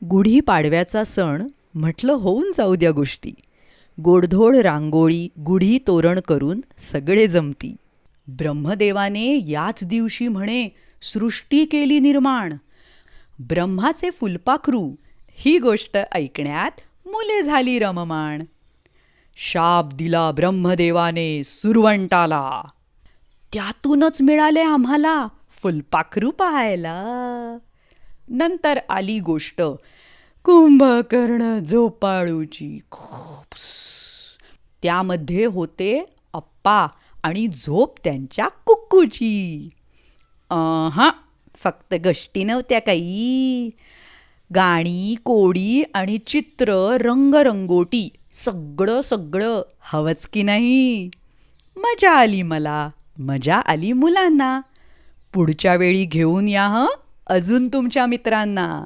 गुढीपाडव्याचा सण म्हटलं होऊन जाऊ द्या गोष्टी. गोडधोड रांगोळी गुढी तोरण करून सगळे जमती. ब्रह्मदेवाने याच दिवशी म्हणे सृष्टी केली निर्माण. ब्रह्माचे फुलपाखरू ही गोष्ट ऐकण्यात मुले झाली रममाण. शाप दिला ब्रह्मदेवाने सुरवंटाला, त्यातूनच मिळाले आम्हाला फुलपाखरू पाहायला. नंतर आली गोष्ट कुंभकर्ण झोपाळूची. त्यामध्ये होते अप्पा आणि झोप त्यांच्या कुक्कूची. हां, फक्त गोष्टी नव्हत्या काही. गाणी, कोडी आणि चित्र, रंगरंगोटी सगळं सगळं हवंच की नाही. मजा आली मला, मजा आली मुलांना. पुढच्या वेळी घेऊन या हं अजून तुमच्या मित्रांना.